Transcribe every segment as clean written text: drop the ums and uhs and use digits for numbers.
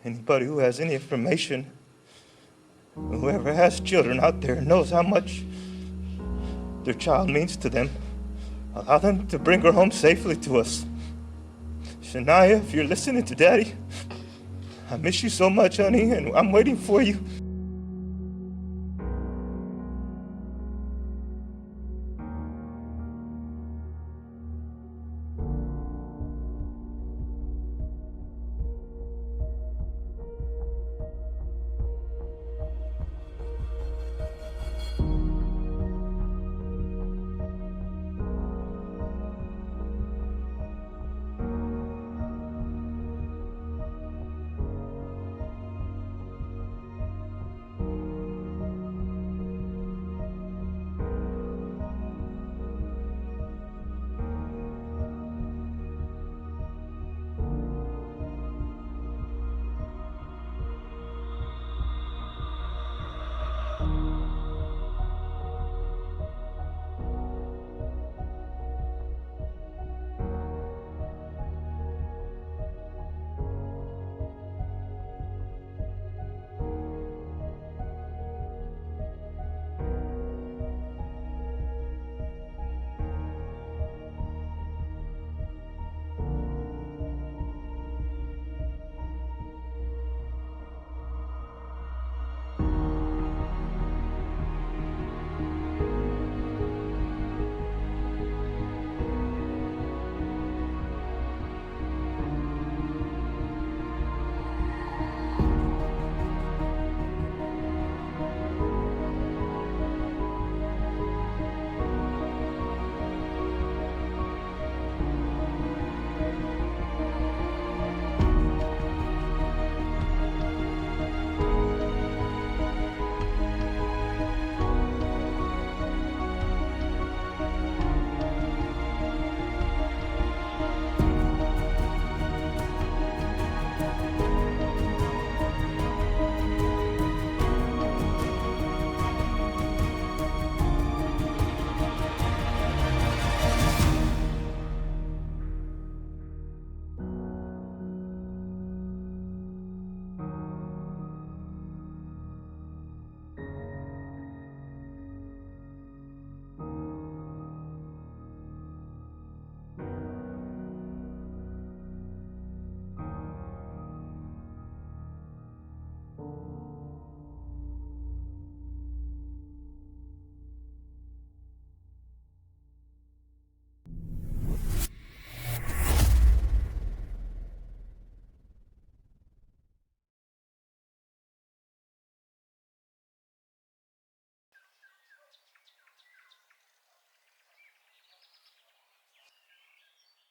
Anybody who has any information, whoever has children out there knows how much their child means to them. Allow them to bring her home safely to us. Shaniya, if you're listening to Daddy, I miss you so much, honey, and I'm waiting for you.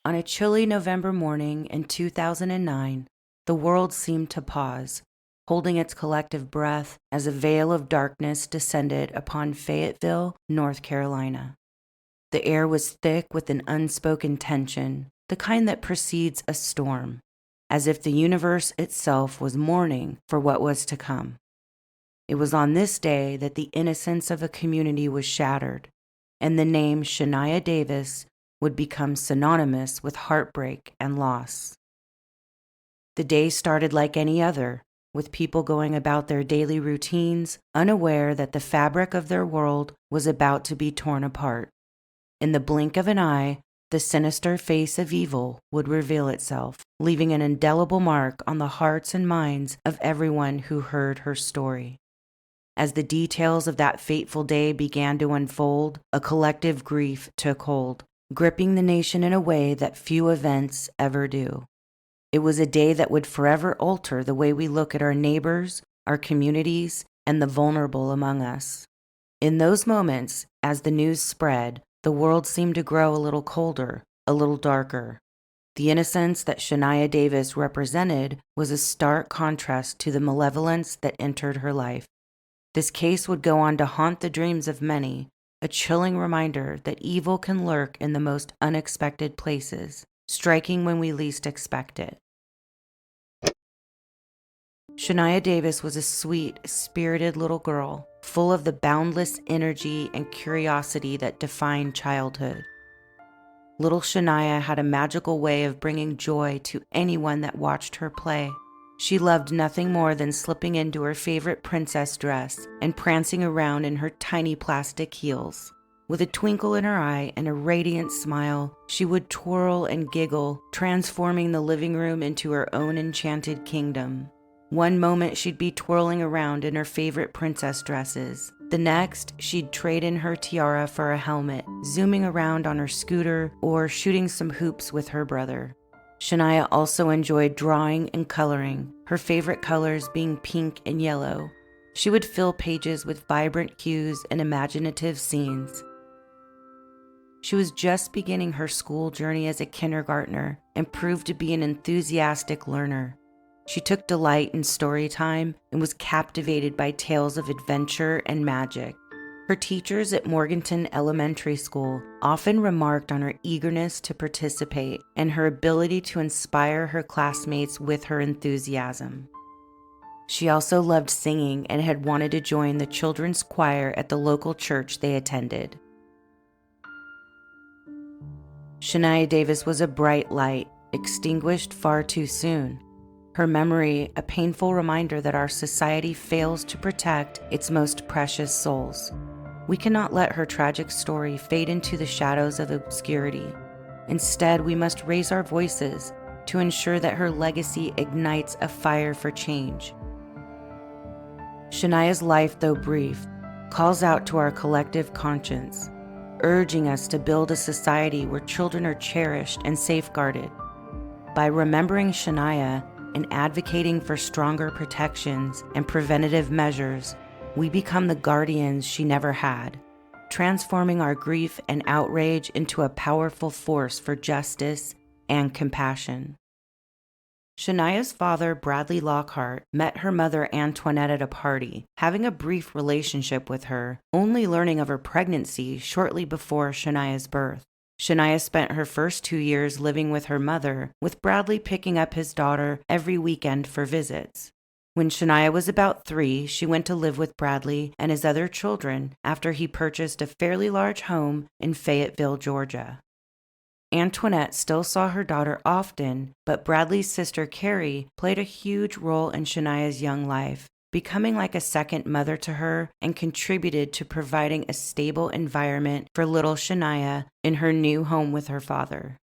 On a chilly November morning in 2009, the world seemed to pause, holding its collective breath as a veil of darkness descended upon Fayetteville, North Carolina. The air was thick with an unspoken tension, the kind that precedes a storm, as if the universe itself was mourning for what was to come. It was on this day that the innocence of a community was shattered, and the name Shaniya Davis would become synonymous with heartbreak and loss. The day started like any other, with people going about their daily routines, unaware that the fabric of their world was about to be torn apart. In the blink of an eye, the sinister face of evil would reveal itself, leaving an indelible mark on the hearts and minds of everyone who heard her story. As the details of that fateful day began to unfold, a collective grief took hold, gripping the nation in a way that few events ever do. It was a day that would forever alter the way we look at our neighbors, our communities, and the vulnerable among us. In those moments, as the news spread, the world seemed to grow a little colder, a little darker. The innocence that Shaniya Davis represented was a stark contrast to the malevolence that entered her life. This case would go on to haunt the dreams of many, a chilling reminder that evil can lurk in the most unexpected places, striking when we least expect it. Shaniya Davis was a sweet, spirited little girl, full of the boundless energy and curiosity that defined childhood. Little Shaniya had a magical way of bringing joy to anyone that watched her play. She loved nothing more than slipping into her favorite princess dress and prancing around in her tiny plastic heels. With a twinkle in her eye and a radiant smile, she would twirl and giggle, transforming the living room into her own enchanted kingdom. One moment she'd be twirling around in her favorite princess dresses. The next, she'd trade in her tiara for a helmet, zooming around on her scooter or shooting some hoops with her brother. Shaniya also enjoyed drawing and coloring, her favorite colors being pink and yellow. She would fill pages with vibrant hues and imaginative scenes. She was just beginning her school journey as a kindergartner and proved to be an enthusiastic learner. She took delight in story time and was captivated by tales of adventure and magic. Her teachers at Morganton Elementary School often remarked on her eagerness to participate and her ability to inspire her classmates with her enthusiasm. She also loved singing and had wanted to join the children's choir at the local church they attended. Shaniya Davis was a bright light, extinguished far too soon. Her memory, a painful reminder that our society fails to protect its most precious souls. We cannot let her tragic story fade into the shadows of obscurity. Instead, we must raise our voices to ensure that her legacy ignites a fire for change. Shaniya's life, though brief, calls out to our collective conscience, urging us to build a society where children are cherished and safeguarded. By remembering Shaniya and advocating for stronger protections and preventative measures, we become the guardians she never had, transforming our grief and outrage into a powerful force for justice and compassion. Shaniya's father, Bradley Lockhart, met her mother Antoinette at a party, having a brief relationship with her, only learning of her pregnancy shortly before Shaniya's birth. Shaniya spent her first 2 years living with her mother, with Bradley picking up his daughter every weekend for visits. When Shaniya was about 3, she went to live with Bradley and his other children after he purchased a fairly large home in Fayetteville, Georgia. Antoinette still saw her daughter often, but Bradley's sister Carrie played a huge role in Shaniya's young life, becoming like a second mother to her and contributed to providing a stable environment for little Shaniya in her new home with her father.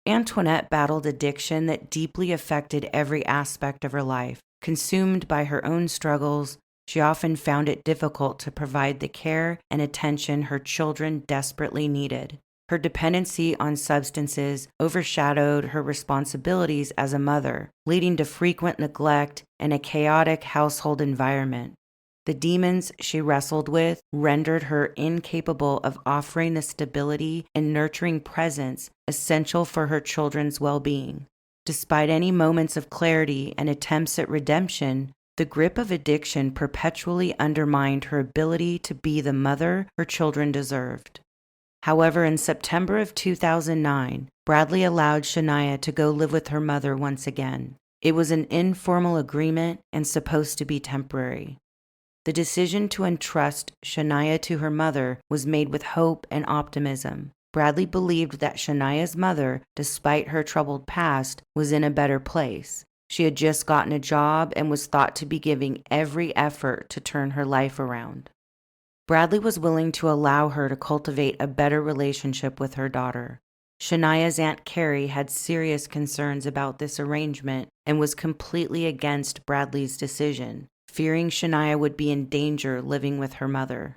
Antoinette battled addiction that deeply affected every aspect of her life. Consumed by her own struggles, she often found it difficult to provide the care and attention her children desperately needed. Her dependency on substances overshadowed her responsibilities as a mother, leading to frequent neglect and a chaotic household environment. The demons she wrestled with rendered her incapable of offering the stability and nurturing presence essential for her children's well-being. Despite any moments of clarity and attempts at redemption, the grip of addiction perpetually undermined her ability to be the mother her children deserved. However, in September of 2009, Bradley allowed Shaniya to go live with her mother once again. It was an informal agreement and supposed to be temporary. The decision to entrust Shaniya to her mother was made with hope and optimism. Bradley believed that Shaniya's mother, despite her troubled past, was in a better place. She had just gotten a job and was thought to be giving every effort to turn her life around. Bradley was willing to allow her to cultivate a better relationship with her daughter. Shaniya's Aunt Carrie had serious concerns about this arrangement and was completely against Bradley's decision, fearing Shaniya would be in danger living with her mother.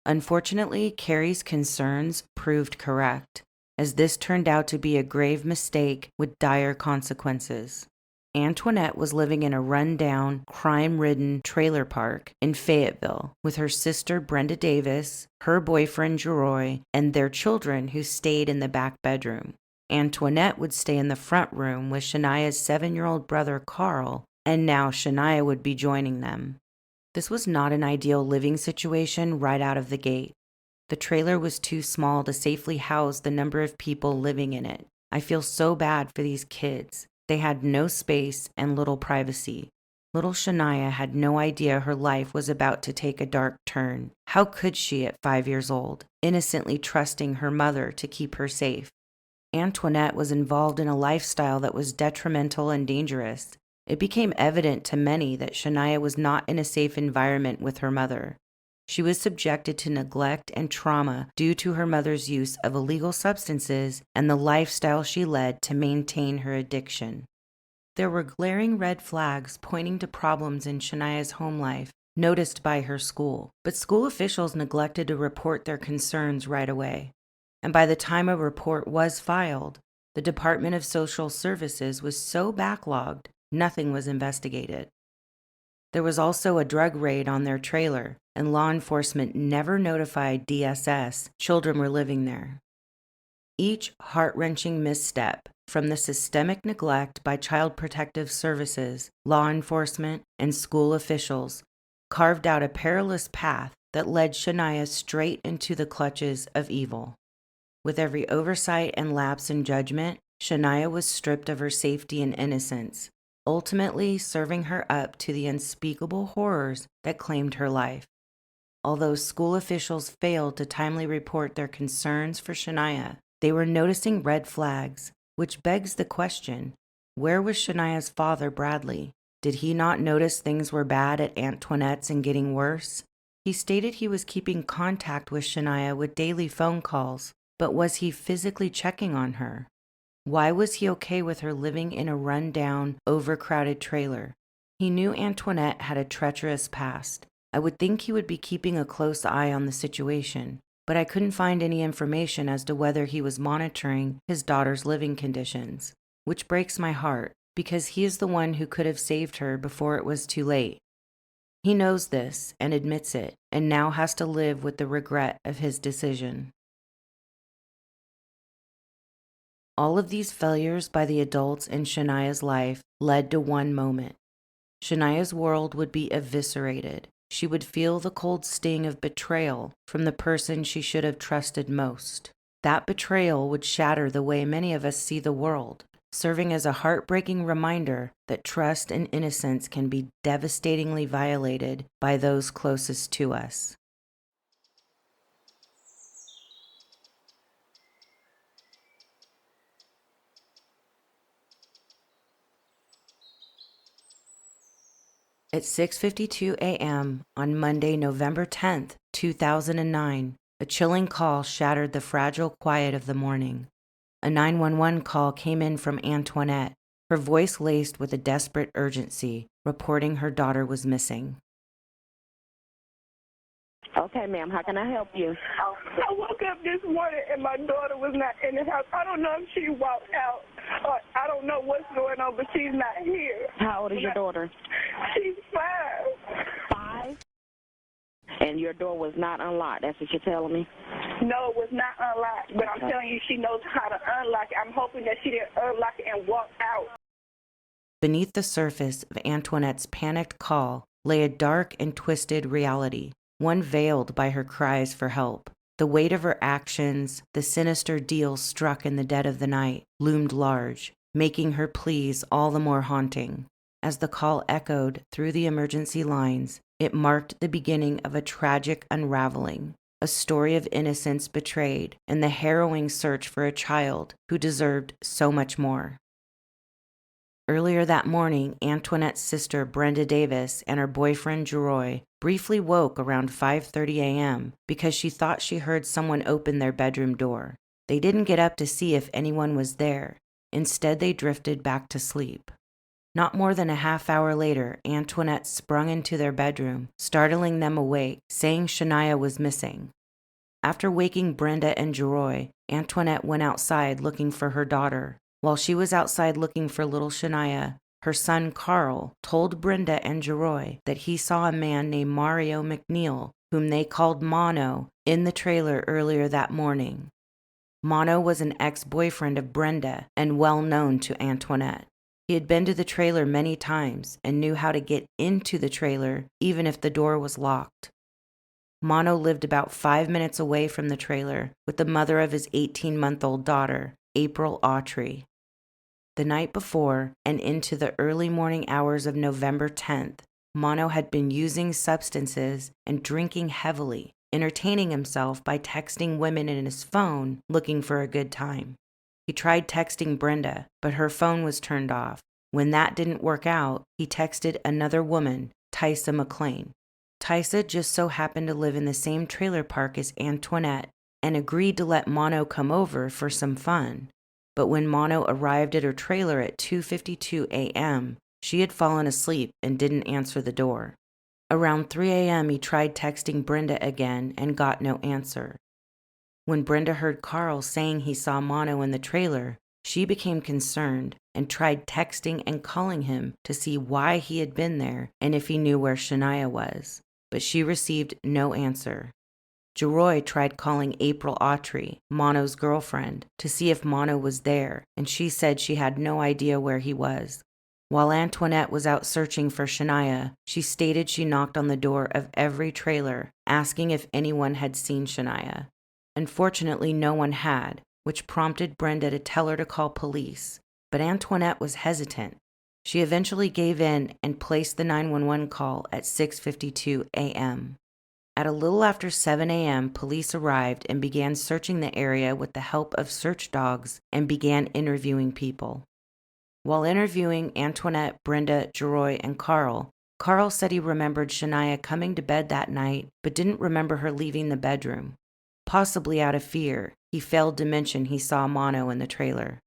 Unfortunately, Carrie's concerns proved correct, as this turned out to be a grave mistake with dire consequences. Antoinette was living in a run-down, crime-ridden trailer park in Fayetteville with her sister Brenda Davis, her boyfriend Jeroy, and their children who stayed in the back bedroom. Antoinette would stay in the front room with Shaniya's 7-year-old brother Carl, and now Shaniya would be joining them. This was not an ideal living situation right out of the gate. The trailer was too small to safely house the number of people living in it. I feel so bad for these kids. They had no space and little privacy. Little Shaniya had no idea her life was about to take a dark turn. How could she at 5 years old, innocently trusting her mother to keep her safe? Antoinette was involved in a lifestyle that was detrimental and dangerous. It became evident to many that Shaniya was not in a safe environment with her mother. She was subjected to neglect and trauma due to her mother's use of illegal substances and the lifestyle she led to maintain her addiction. There were glaring red flags pointing to problems in Shaniya's home life, noticed by her school, but school officials neglected to report their concerns right away. And by the time a report was filed, the Department of Social Services was so backlogged, nothing was investigated. There was also a drug raid on their trailer, and law enforcement never notified DSS children were living there. Each heart-wrenching misstep, from the systemic neglect by Child Protective Services, law enforcement, and school officials, carved out a perilous path that led Shaniya straight into the clutches of evil. With every oversight and lapse in judgment, Shaniya was stripped of her safety and innocence, ultimately serving her up to the unspeakable horrors that claimed her life. Although school officials failed to timely report their concerns for Shaniya, they were noticing red flags, which begs the question, where was Shaniya's father, Bradley? Did he not notice things were bad at Antoinette's and getting worse? He stated he was keeping contact with Shaniya with daily phone calls, but was he physically checking on her? Why was he okay with her living in a run-down, overcrowded trailer? He knew Antoinette had a treacherous past. I would think he would be keeping a close eye on the situation, but I couldn't find any information as to whether he was monitoring his daughter's living conditions, which breaks my heart because he is the one who could have saved her before it was too late. He knows this and admits it, and now has to live with the regret of his decision. All of these failures by the adults in Shaniya's life led to one moment. Shaniya's world would be eviscerated. She would feel the cold sting of betrayal from the person she should have trusted most. That betrayal would shatter the way many of us see the world, serving as a heartbreaking reminder that trust and innocence can be devastatingly violated by those closest to us. At 6:52 a.m. on Monday, November 10th, 2009, a chilling call shattered the fragile quiet of the morning. A 911 call came in from Antoinette, her voice laced with a desperate urgency, reporting her daughter was missing. Okay, ma'am, how can I help you? I woke up this morning and my daughter was not in the house. I don't know if she walked out or I don't know what's going on, but she's not here. How old is your daughter? She's 5. 5? And your door was not unlocked, that's what you're telling me? No, it was not unlocked, but I'm telling you she knows how to unlock it. I'm hoping that she didn't unlock it and walk out. Beneath the surface of Antoinette's panicked call lay a dark and twisted reality, one veiled by her cries for help. The weight of her actions, the sinister deal struck in the dead of the night, loomed large, making her pleas all the more haunting. As the call echoed through the emergency lines, it marked the beginning of a tragic unraveling, a story of innocence betrayed, and the harrowing search for a child who deserved so much more. Earlier that morning, Antoinette's sister Brenda Davis and her boyfriend Jeroy briefly woke around 5:30 a.m. because she thought she heard someone open their bedroom door. They didn't get up to see if anyone was there. Instead, they drifted back to sleep. Not more than a half hour later, Antoinette sprung into their bedroom, startling them awake, saying Shaniya was missing. After waking Brenda and Jeroy, Antoinette went outside looking for her daughter. While she was outside looking for little Shaniya, her son Carl told Brenda and Jeroy that he saw a man named Mario McNeil, whom they called Mono, in the trailer earlier that morning. Mono was an ex-boyfriend of Brenda and well known to Antoinette. He had been to the trailer many times and knew how to get into the trailer even if the door was locked. Mono lived about 5 minutes away from the trailer with the mother of his 18-month-old daughter, April Autry. The night before and into the early morning hours of November 10th, Mono had been using substances and drinking heavily, entertaining himself by texting women in his phone looking for a good time. He tried texting Brenda, but her phone was turned off. When that didn't work out, he texted another woman, Tysa McLean. Tysa just so happened to live in the same trailer park as Antoinette and agreed to let Mono come over for some fun. But when Mono arrived at her trailer at 2:52 a.m., she had fallen asleep and didn't answer the door. Around 3 a.m., he tried texting Brenda again and got no answer. When Brenda heard Carl saying he saw Mono in the trailer, she became concerned and tried texting and calling him to see why he had been there and if he knew where Shaniya was, but she received no answer. Jeroy tried calling April Autry, Mono's girlfriend, to see if Mono was there, and she said she had no idea where he was. While Antoinette was out searching for Shaniya, she stated she knocked on the door of every trailer, asking if anyone had seen Shaniya. Unfortunately, no one had, which prompted Brenda to tell her to call police, but Antoinette was hesitant. She eventually gave in and placed the 911 call at 6:52 a.m. At a little after 7 a.m., police arrived and began searching the area with the help of search dogs and began interviewing people. While interviewing Antoinette, Brenda, Jeroy, and Carl said he remembered Shaniya coming to bed that night but didn't remember her leaving the bedroom. Possibly out of fear, he failed to mention he saw Mono in the trailer.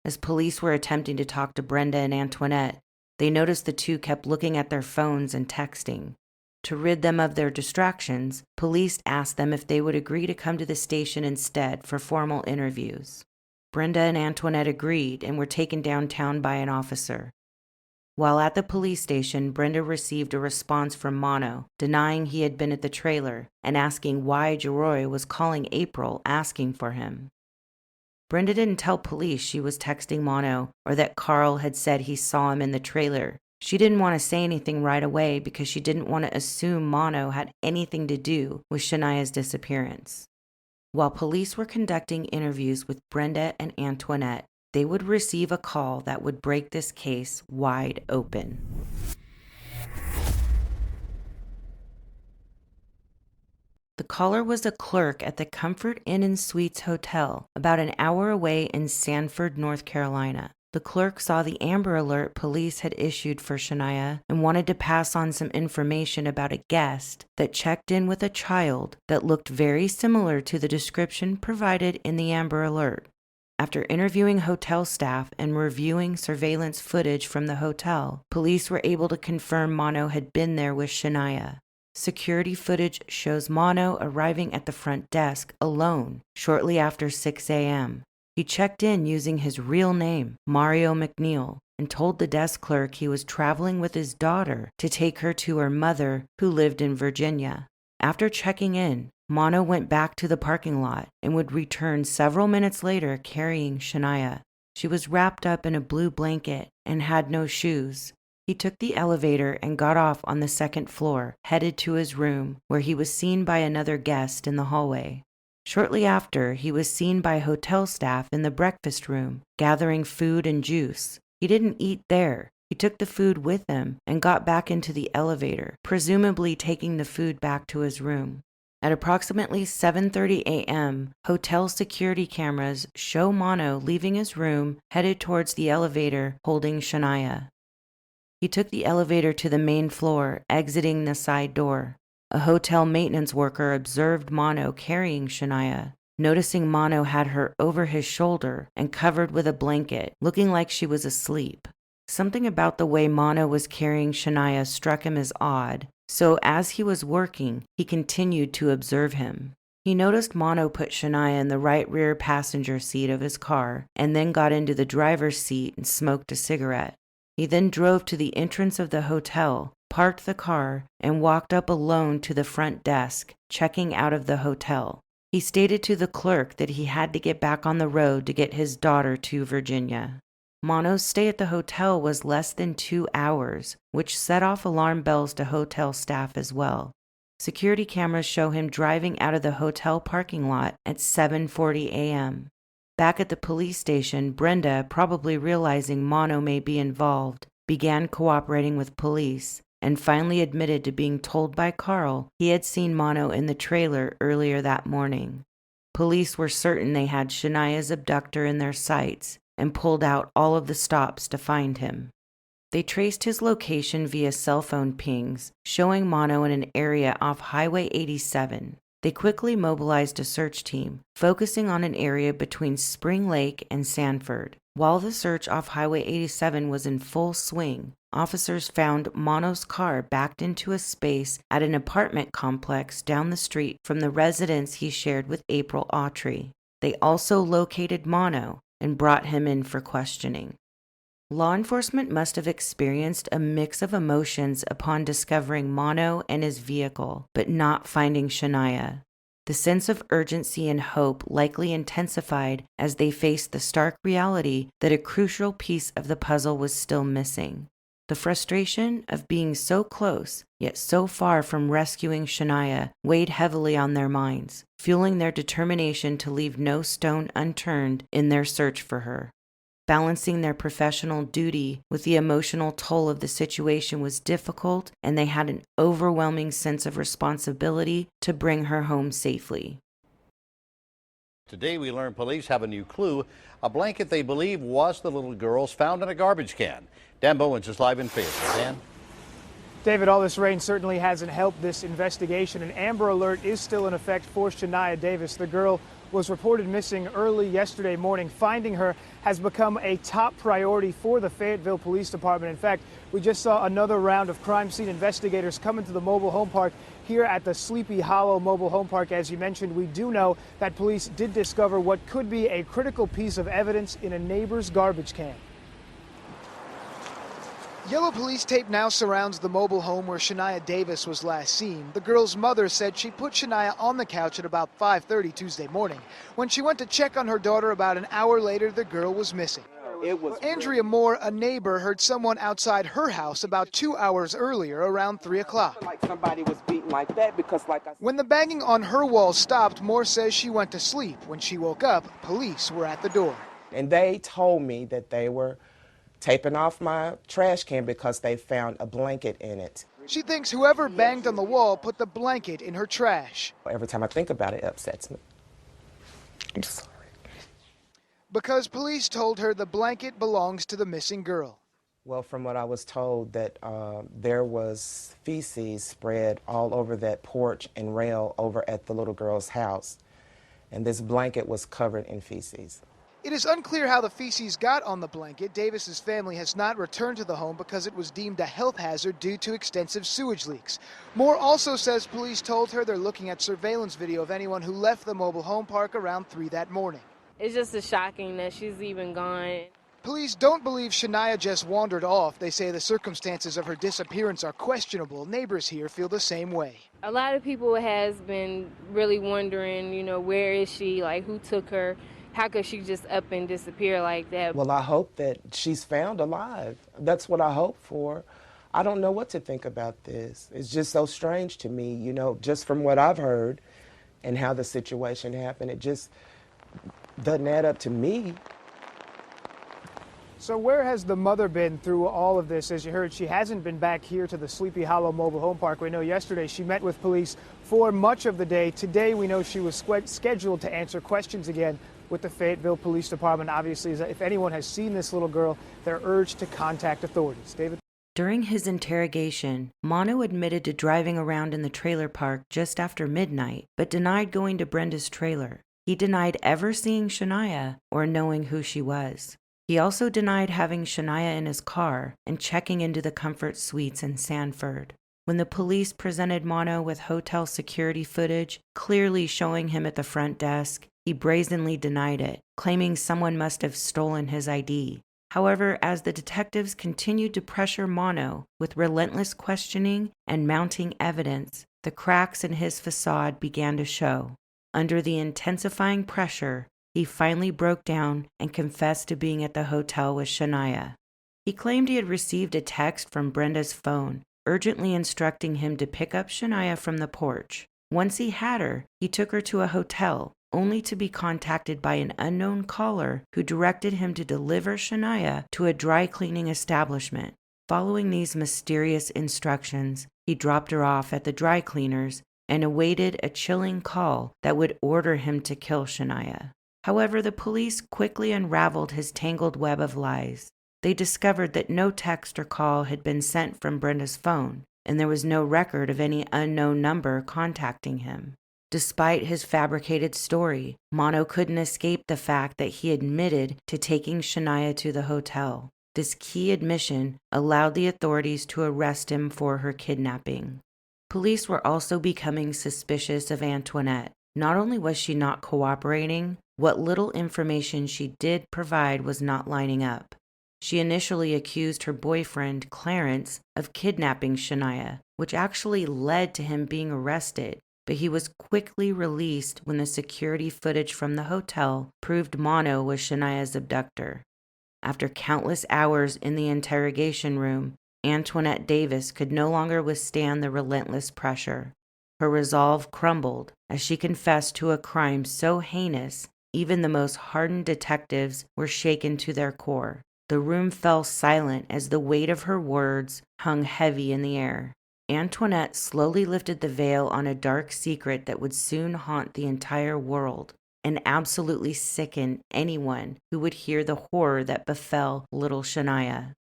As police were attempting to talk to Brenda and Antoinette, they noticed the two kept looking at their phones and texting. To rid them of their distractions, police asked them if they would agree to come to the station instead for formal interviews. Brenda and Antoinette agreed and were taken downtown by an officer. While at the police station, Brenda received a response from Mono, denying he had been at the trailer and asking why Jeroy was calling April asking for him. Brenda didn't tell police she was texting Mono or that Carl had said he saw him in the trailer. She didn't want to say anything right away because she didn't want to assume Mono had anything to do with Shaniya's disappearance. While police were conducting interviews with Brenda and Antoinette, they would receive a call that would break this case wide open. The caller was a clerk at the Comfort Inn & Suites Hotel, about an hour away in Sanford, North Carolina. The clerk saw the Amber Alert police had issued for Shaniya and wanted to pass on some information about a guest that checked in with a child that looked very similar to the description provided in the Amber Alert. After interviewing hotel staff and reviewing surveillance footage from the hotel, police were able to confirm Mono had been there with Shaniya. Security footage shows Mono arriving at the front desk alone shortly after 6 a.m. He checked in using his real name, Mario McNeil, and told the desk clerk he was traveling with his daughter to take her to her mother, who lived in Virginia. After checking in, Mono went back to the parking lot and would return several minutes later carrying Shaniya. She was wrapped up in a blue blanket and had no shoes. He took the elevator and got off on the second floor, headed to his room, where he was seen by another guest in the hallway. Shortly after, he was seen by hotel staff in the breakfast room, gathering food and juice. He didn't eat there. He took the food with him and got back into the elevator, presumably taking the food back to his room. At approximately 7:30 a.m., hotel security cameras show Mono leaving his room, headed towards the elevator, holding Shaniya. He took the elevator to the main floor, exiting the side door. A hotel maintenance worker observed Mono carrying Shaniya. Noticing Mono had her over his shoulder and covered with a blanket, looking like she was asleep. Something about the way Mono was carrying Shaniya struck him as odd, so as he was working, he continued to observe him. He noticed Mono put Shaniya in the right rear passenger seat of his car and then got into the driver's seat and smoked a cigarette. He then drove to the entrance of the hotel, parked the car, and walked up alone to the front desk, checking out of the hotel. He stated to the clerk that he had to get back on the road to get his daughter to Virginia. Mono's stay at the hotel was less than 2 hours, which set off alarm bells to hotel staff as well. Security cameras show him driving out of the hotel parking lot at 7:40 a.m. Back at the police station, Brenda, probably realizing Mono may be involved, began cooperating with police and finally admitted to being told by Carl he had seen Mono in the trailer earlier that morning. Police were certain they had Shaniya's abductor in their sights and pulled out all of the stops to find him. They traced his location via cell phone pings, showing Mono in an area off Highway 87. They quickly mobilized a search team, focusing on an area between Spring Lake and Sanford. While the search off Highway 87 was in full swing, officers found Mono's car backed into a space at an apartment complex down the street from the residence he shared with April Autry. They also located Mono and brought him in for questioning. Law enforcement must have experienced a mix of emotions upon discovering Mono and his vehicle, but not finding Shaniya. The sense of urgency and hope likely intensified as they faced the stark reality that a crucial piece of the puzzle was still missing. The frustration of being so close, yet so far from rescuing Shaniya, weighed heavily on their minds, fueling their determination to leave no stone unturned in their search for her. Balancing their professional duty with the emotional toll of the situation was difficult, and they had an overwhelming sense of responsibility to bring her home safely. Today we learned police have a new clue, a blanket they believe was the little girl's found in a garbage can. Dan Bowens is live in Fayetteville. Dan? David, all this rain certainly hasn't helped this investigation. An Amber Alert is still in effect for Shaniya Davis. The girl was reported missing early yesterday morning. Finding her has become a top priority for the Fayetteville Police Department. In fact, we just saw another round of crime scene investigators come into the mobile home park here at the Sleepy Hollow Mobile Home Park. As you mentioned, we do know that police did discover what could be a critical piece of evidence in a neighbor's garbage can. Yellow police tape now surrounds the mobile home where Shaniya Davis was last seen. The girl's mother said she put Shaniya on the couch at about 5:30 Tuesday morning. When she went to check on her daughter about an hour later, the girl was missing. Andrea Moore, a neighbor, heard someone outside her house about 2 hours earlier around 3 o'clock. Like somebody was beaten like that because like I said. When the banging on her wall stopped, Moore says she went to sleep. When she woke up, police were at the door. And they told me that they were taping off my trash can because they found a blanket in it. She thinks whoever banged on the wall put the blanket in her trash. Every time I think about it, it upsets me. I'm sorry. Because police told her the blanket belongs to the missing girl. Well, from what I was told, that there was feces spread all over that porch and rail over at the little girl's house, and this blanket was covered in feces. It is unclear how the feces got on the blanket. Davis's family has not returned to the home because it was deemed a health hazard due to extensive sewage leaks. Moore also says police told her they're looking at surveillance video of anyone who left the mobile home park around 3 that morning. It's just shocking that she's even gone. Police don't believe Shaniya just wandered off. They say the circumstances of her disappearance are questionable. Neighbors here feel the same way. A lot of people has been really wondering, where is she? Like, who took her? How could she just up and disappear like that? Well, I hope that she's found alive. That's what I hope for. I don't know what to think about this. It's just so strange to me, just from what I've heard and how the situation happened. It just doesn't add up to me. So where has the mother been through all of this? As you heard, she hasn't been back here to the Sleepy Hollow Mobile Home Park. We know yesterday she met with police for much of the day. Today we know she was scheduled to answer questions again with the Fayetteville Police Department. Obviously, if anyone has seen this little girl, they're urged to contact authorities. David? During his interrogation, Mono admitted to driving around in the trailer park just after midnight, but denied going to Brenda's trailer. He denied ever seeing Shaniya or knowing who she was. He also denied having Shaniya in his car and checking into the Comfort Suites in Sanford. When the police presented Mono with hotel security footage, clearly showing him at the front desk, he brazenly denied it, claiming someone must have stolen his ID. However, as the detectives continued to pressure Mono with relentless questioning and mounting evidence, the cracks in his facade began to show. Under the intensifying pressure, he finally broke down and confessed to being at the hotel with Shaniya. He claimed he had received a text from Brenda's phone, urgently instructing him to pick up Shaniya from the porch. Once he had her, he took her to a hotel, only to be contacted by an unknown caller who directed him to deliver Shaniya to a dry cleaning establishment. Following these mysterious instructions, he dropped her off at the dry cleaners and awaited a chilling call that would order him to kill Shaniya. However, the police quickly unraveled his tangled web of lies. They discovered that no text or call had been sent from Brenda's phone, and there was no record of any unknown number contacting him. Despite his fabricated story, Mono couldn't escape the fact that he admitted to taking Shaniya to the hotel. This key admission allowed the authorities to arrest him for her kidnapping. Police were also becoming suspicious of Antoinette. Not only was she not cooperating, what little information she did provide was not lining up. She initially accused her boyfriend, Clarence, of kidnapping Shaniya, which actually led to him being arrested, but he was quickly released when the security footage from the hotel proved Mono was Shaniya's abductor. After countless hours in the interrogation room, Antoinette Davis could no longer withstand the relentless pressure. Her resolve crumbled as she confessed to a crime so heinous, even the most hardened detectives were shaken to their core. The room fell silent as the weight of her words hung heavy in the air. Antoinette slowly lifted the veil on a dark secret that would soon haunt the entire world and absolutely sicken anyone who would hear the horror that befell little Shaniya.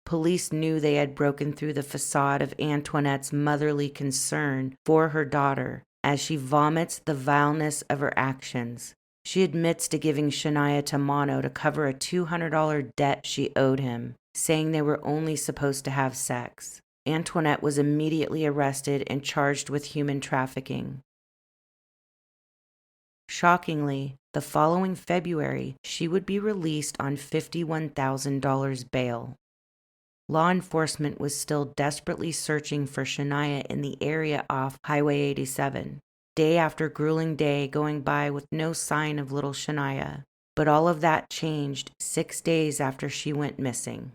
Police knew they had broken through the facade of Antoinette's motherly concern for her daughter as she vomits the vileness of her actions. She admits to giving Shaniya to Mono to cover a $200 debt she owed him, saying they were only supposed to have sex. Antoinette was immediately arrested and charged with human trafficking. Shockingly, the following February, she would be released on $51,000 bail. Law enforcement was still desperately searching for Shaniya in the area off Highway 87, day after grueling day going by with no sign of little Shaniya. But all of that changed 6 days after she went missing.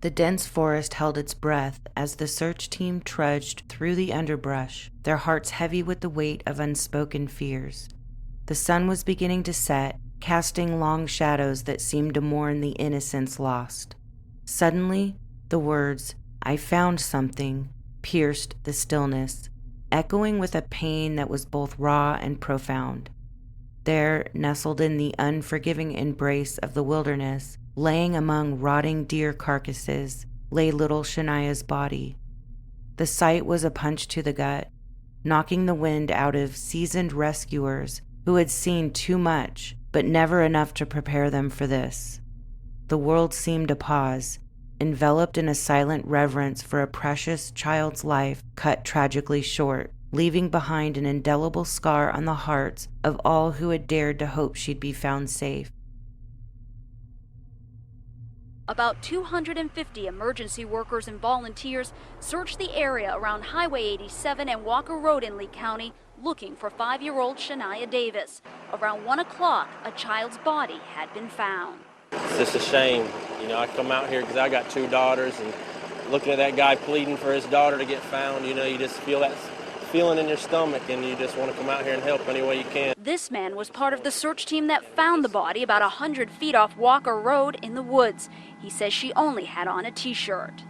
The dense forest held its breath as the search team trudged through the underbrush, their hearts heavy with the weight of unspoken fears. The sun was beginning to set, casting long shadows that seemed to mourn the innocence lost. Suddenly, the words, "I found something," pierced the stillness, echoing with a pain that was both raw and profound. There, nestled in the unforgiving embrace of the wilderness, laying among rotting deer carcasses, lay little Shaniya's body. The sight was a punch to the gut, knocking the wind out of seasoned rescuers who had seen too much, but never enough to prepare them for this. The world seemed to pause, enveloped in a silent reverence for a precious child's life cut tragically short, leaving behind an indelible scar on the hearts of all who had dared to hope she'd be found safe. About 250 emergency workers and volunteers searched the area around Highway 87 and Walker Road in Lee County looking for 5-year-old Shaniya Davis. Around 1 o'clock, a child's body had been found. It's just a shame. You know, I come out here because I got 2 daughters, and looking at that guy pleading for his daughter to get found, you know, you just feel that feeling in your stomach, and you just want to come out here and help any way you can. This man was part of the search team that found the body about 100 feet off Walker Road in the woods. He says she only had on a T-shirt.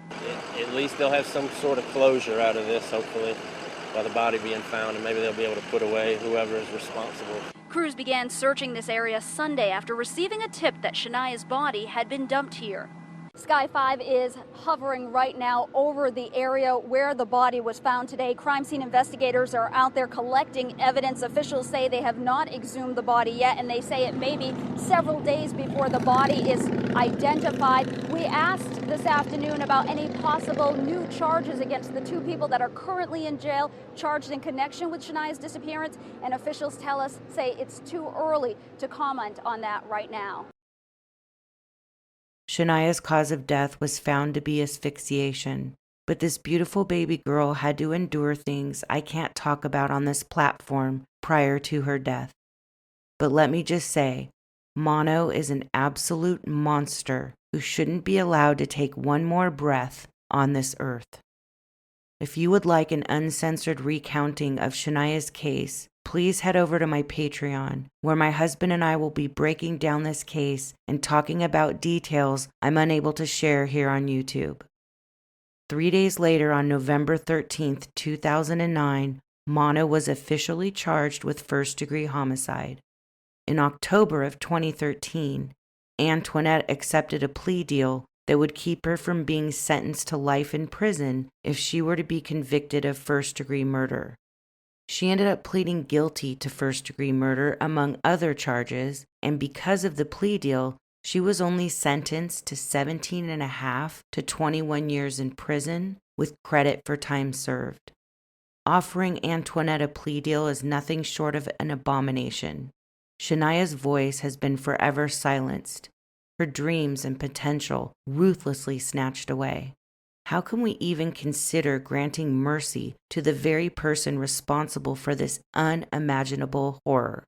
At least they'll have some sort of closure out of this, hopefully, by the body being found, and maybe they'll be able to put away whoever is responsible. Crews began searching this area Sunday after receiving a tip that Shaniya's body had been dumped here. Sky 5 is hovering right now over the area where the body was found today. Crime scene investigators are out there collecting evidence. Officials say they have not exhumed the body yet, and they say it may be several days before the body is identified. We asked this afternoon about any possible new charges against the 2 people that are currently in jail, charged in connection with Shaniya's disappearance, and officials say it's too early to comment on that right now. Shaniya's cause of death was found to be asphyxiation, but this beautiful baby girl had to endure things I can't talk about on this platform prior to her death. But let me just say, Mono is an absolute monster who shouldn't be allowed to take one more breath on this earth. If you would like an uncensored recounting of Shaniya's case, please head over to my Patreon, where my husband and I will be breaking down this case and talking about details I'm unable to share here on YouTube. 3 days later, on November 13th, 2009, Mono was officially charged with first-degree homicide. In October of 2013, Antoinette accepted a plea deal that would keep her from being sentenced to life in prison if she were to be convicted of first-degree murder. She ended up pleading guilty to first-degree murder among other charges, and because of the plea deal, she was only sentenced to 17.5 to 21 years in prison with credit for time served. Offering Antoinette a plea deal is nothing short of an abomination. Shaniya's voice has been forever silenced, her dreams and potential ruthlessly snatched away. How can we even consider granting mercy to the very person responsible for this unimaginable horror?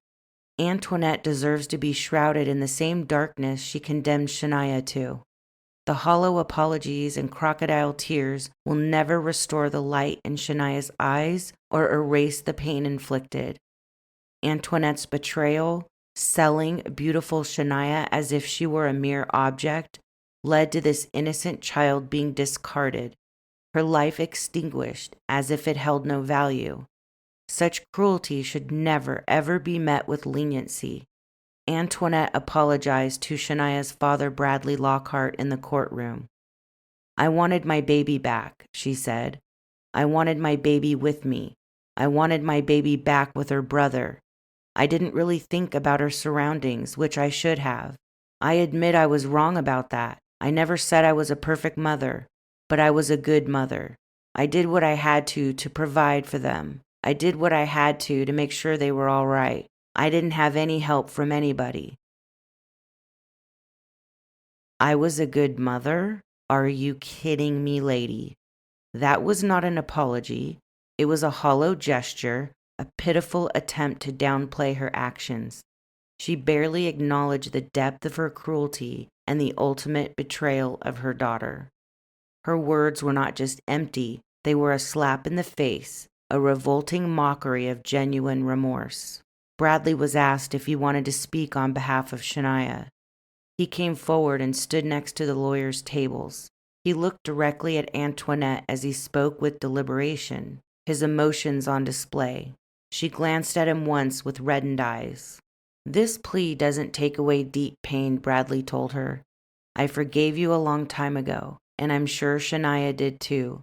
Antoinette deserves to be shrouded in the same darkness she condemned Shaniya to. The hollow apologies and crocodile tears will never restore the light in Shaniya's eyes or erase the pain inflicted. Antoinette's betrayal, selling beautiful Shaniya as if she were a mere object, led to this innocent child being discarded, her life extinguished as if it held no value. Such cruelty should never, ever be met with leniency. Antoinette apologized to Shaniya's father, Bradley Lockhart, in the courtroom. "I wanted my baby back," she said. "I wanted my baby with me. I wanted my baby back with her brother. I didn't really think about her surroundings, which I should have. I admit I was wrong about that. I never said I was a perfect mother, but I was a good mother. I did what I had to provide for them. I did what I had to make sure they were all right. I didn't have any help from anybody." I was a good mother? Are you kidding me, lady? That was not an apology. It was a hollow gesture, a pitiful attempt to downplay her actions. She barely acknowledged the depth of her cruelty and the ultimate betrayal of her daughter. Her words were not just empty, they were a slap in the face, a revolting mockery of genuine remorse. Bradley was asked if he wanted to speak on behalf of Shaniya. He came forward and stood next to the lawyers' tables. He looked directly at Antoinette as he spoke with deliberation, his emotions on display. She glanced at him once with reddened eyes. "This plea doesn't take away deep pain," Bradley told her. "I forgave you a long time ago, and I'm sure Shaniya did too.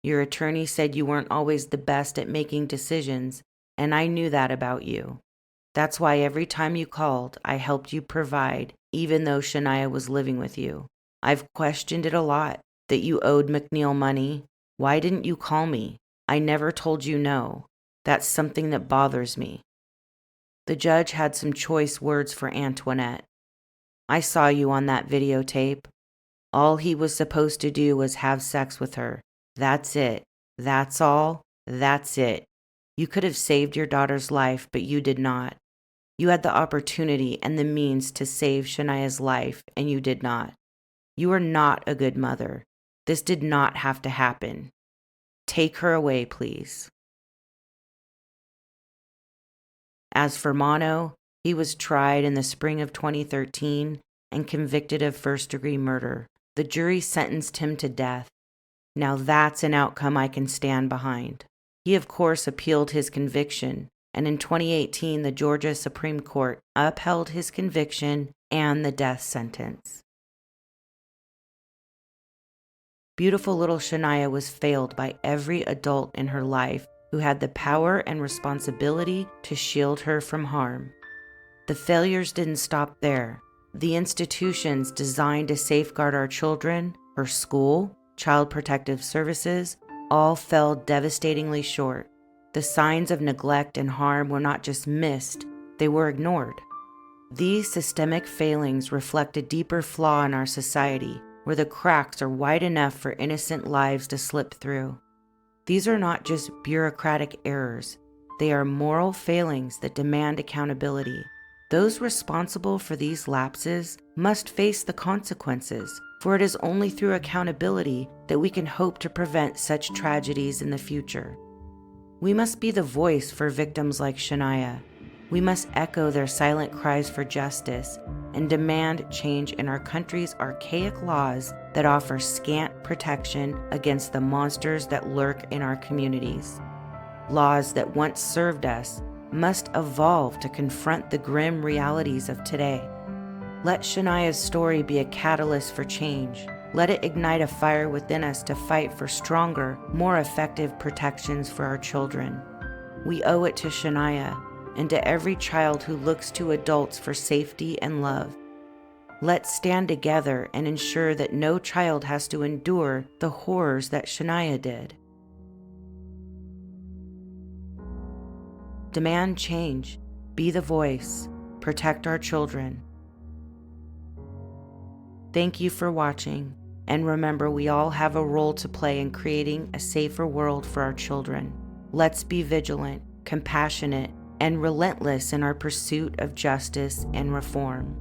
Your attorney said you weren't always the best at making decisions, and I knew that about you. That's why every time you called, I helped you provide, even though Shaniya was living with you. I've questioned it a lot, that you owed McNeil money. Why didn't you call me? I never told you no. That's something that bothers me." The judge had some choice words for Antoinette. "I saw you on that videotape. All he was supposed to do was have sex with her. That's it. That's all. That's it. You could have saved your daughter's life, but you did not. You had the opportunity and the means to save Shaniya's life, and you did not. You are not a good mother. This did not have to happen. Take her away, please." As for Mono, he was tried in the spring of 2013 and convicted of first-degree murder. The jury sentenced him to death. Now that's an outcome I can stand behind. He, of course, appealed his conviction, and in 2018, the Georgia Supreme Court upheld his conviction and the death sentence. Beautiful little Shaniya was failed by every adult in her life who had the power and responsibility to shield her from harm. The failures didn't stop there. The institutions designed to safeguard our children, her school, Child Protective Services, all fell devastatingly short. The signs of neglect and harm were not just missed, they were ignored. These systemic failings reflect a deeper flaw in our society, where the cracks are wide enough for innocent lives to slip through. These are not just bureaucratic errors, they are moral failings that demand accountability. Those responsible for these lapses must face the consequences, for it is only through accountability that we can hope to prevent such tragedies in the future. We must be the voice for victims like Shaniya. We must echo their silent cries for justice and demand change in our country's archaic laws that offer scant protection against the monsters that lurk in our communities. Laws that once served us must evolve to confront the grim realities of today. Let Shaniya's story be a catalyst for change. Let it ignite a fire within us to fight for stronger, more effective protections for our children. We owe it to Shaniya and to every child who looks to adults for safety and love. Let's stand together and ensure that no child has to endure the horrors that Shaniya did. Demand change, be the voice, protect our children. Thank you for watching, and remember, we all have a role to play in creating a safer world for our children. Let's be vigilant, compassionate, and relentless in our pursuit of justice and reform.